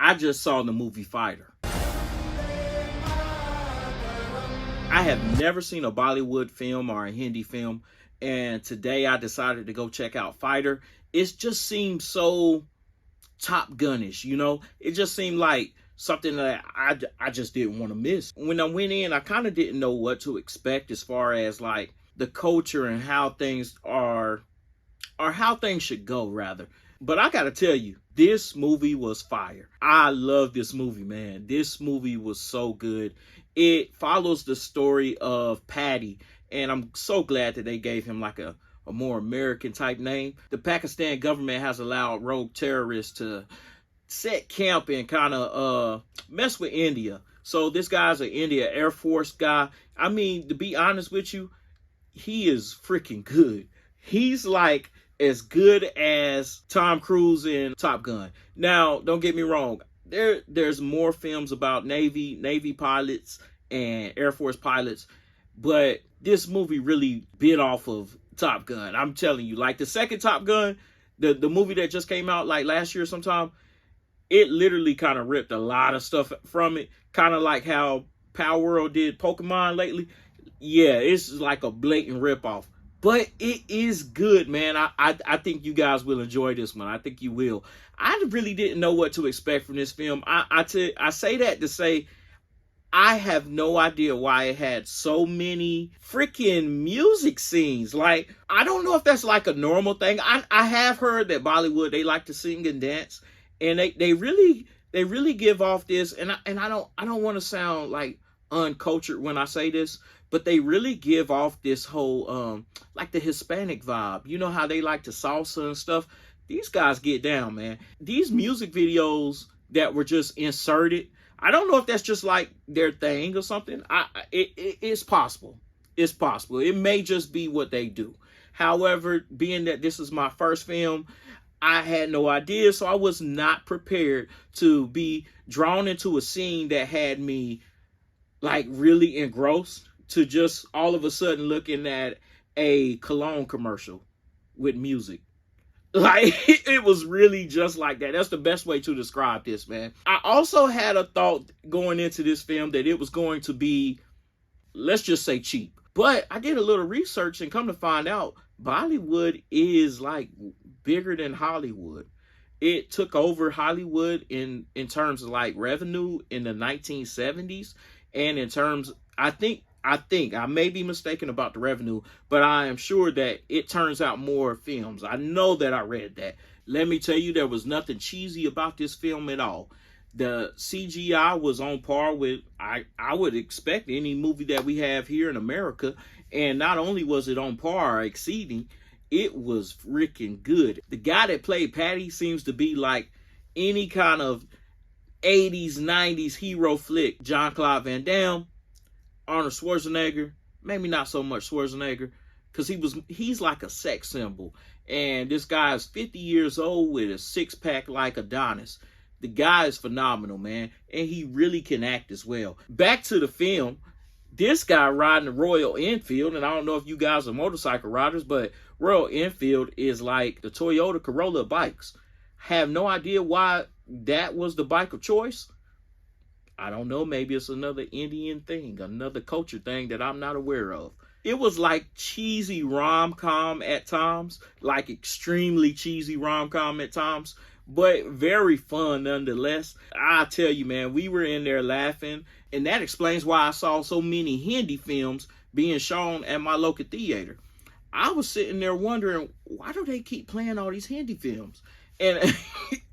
I just saw the movie Fighter. I have never seen a Bollywood film or a Hindi film, and today I decided to go check out Fighter. It just seemed so Top Gun-ish, you know? It just seemed like something that I just didn't want to miss. When I went in, I kind of didn't know what to expect as far as like the culture and how things are, or how things should go rather. But I gotta tell you, this movie was fire. I love this movie, man. This movie was so good. It follows the story of Patty, and I'm so glad that they gave him like a more American type name. The Pakistan government has allowed rogue terrorists to set camp and kind of mess with India. So this guy's an India Air Force guy. I mean, to be honest with you, he is freaking good. He's like as good as Tom Cruise in Top Gun. Now, don't get me wrong. There's more films about Navy pilots and Air Force pilots, but this movie really bit off of Top Gun. I'm telling you, like the second Top Gun, the movie that just came out like last year sometime, it literally kind of ripped a lot of stuff from it. Kind of like how Power World did Pokemon lately. Yeah, it's like a blatant ripoff. But it is good, man. I think you guys will enjoy this one. I think you will. I really didn't know what to expect from this film. I say that to say I have no idea why it had so many freaking music scenes. Like, I don't know if that's like a normal thing. I have heard that Bollywood, they like to sing and dance, and they really give off this, and I don't want to sound like uncultured when I say this, but they really give off this whole like the Hispanic vibe. You know how they like to salsa and stuff? These guys get down, man. These music videos that were just inserted, I don't know if that's just like their thing or something. It's possible. It's possible. It may just be what they do. However, being that this is my first film, I had no idea, so I was not prepared to be drawn into a scene that had me like really engrossed, to just all of a sudden looking at a cologne commercial with music. Like, it was really just like that. That's the best way to describe this, man. I also had a thought going into this film that it was going to be, let's just say, cheap. But I did a little research and come to find out Bollywood is like bigger than Hollywood. It took over Hollywood in terms of like revenue in the 1970s. And in terms, I think I may be mistaken about the revenue, but I am sure that it turns out more films. I know that I read that. Let me tell you, there was nothing cheesy about this film at all. The CGI was on par with, I would expect, any movie that we have here in America. And not only was it on par or exceeding, it was freaking good. The guy that played Patty seems to be like any kind of 80s, 90s hero flick. Jean-Claude Van Damme, Arnold Schwarzenegger, maybe not so much Schwarzenegger, because he's like a sex symbol. And this guy is 50 years old with a six-pack like Adonis. The guy is phenomenal, man, and he really can act as well. Back to the film, this guy riding a Royal Enfield, and I don't know if you guys are motorcycle riders, but Royal Enfield is like the Toyota Corolla of bikes. Have no idea why that was the bike of choice. I don't know, maybe it's another Indian thing, another culture thing that I'm not aware of. It was like cheesy rom-com at times, like extremely cheesy rom-com at times, but very fun nonetheless. I tell you, man, we were in there laughing, and that explains why I saw so many Hindi films being shown at my local theater. I was sitting there wondering, why do they keep playing all these Hindi films? And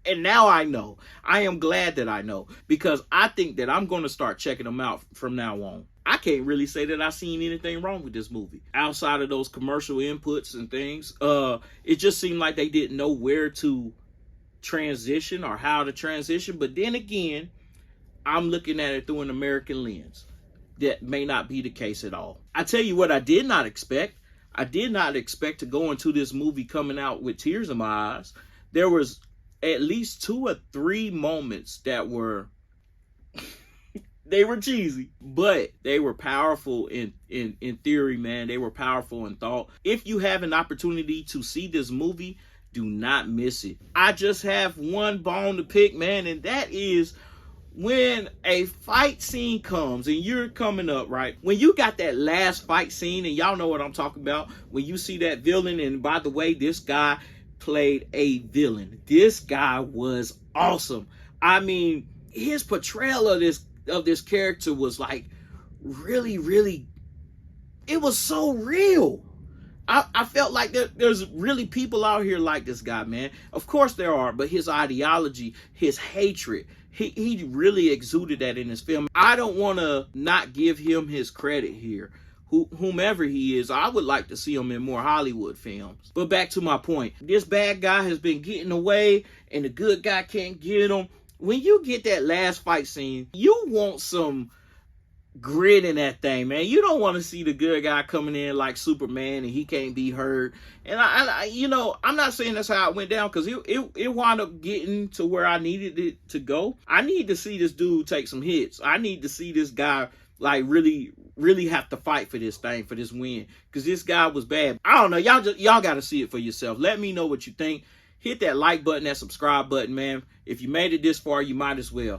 and now I know. I am glad that I know, because I think that I'm going to start checking them out from now on. I can't really say that I've seen anything wrong with this movie. Outside of those commercial inputs and things, it just seemed like they didn't know where to transition or how to transition. But then again, I'm looking at it through an American lens. That may not be the case at all. I tell you what I did not expect. I did not expect to go into this movie coming out with tears in my eyes. There was at least 2 or 3 moments that were they were cheesy, but they were powerful in theory, man. They were powerful in thought. If you have an opportunity to see this movie, Do not miss it. I just have one bone to pick, man, and that is when a fight scene comes and you're coming up, right? When you got that last fight scene, and y'all know what I'm talking about, when you see that villain, and by the way, this guy played a villain. This guy was awesome. I mean, his portrayal of this character was like really, it was so real. I felt like there's really people out here like this guy, man. Of course there are, but his ideology, his hatred, he really exuded that in his film. I don't want to not give him his credit here. Whomever he is, I would like to see him in more Hollywood films. But back to my point. This bad guy has been getting away, and the good guy can't get him. When you get that last fight scene, you want some grit in that thing, man. You don't want to see the good guy coming in like Superman and he can't be hurt. And I you know, I'm not saying that's how it went down, because it wound up getting to where I needed it to go. I need to see this dude take some hits. I need to see this guy like really have to fight for this thing, for this win, because this guy was bad. I don't know, y'all got to see it for yourself. Let me know what you think. Hit that like button, that subscribe button, man. If you made it this far, you might as well.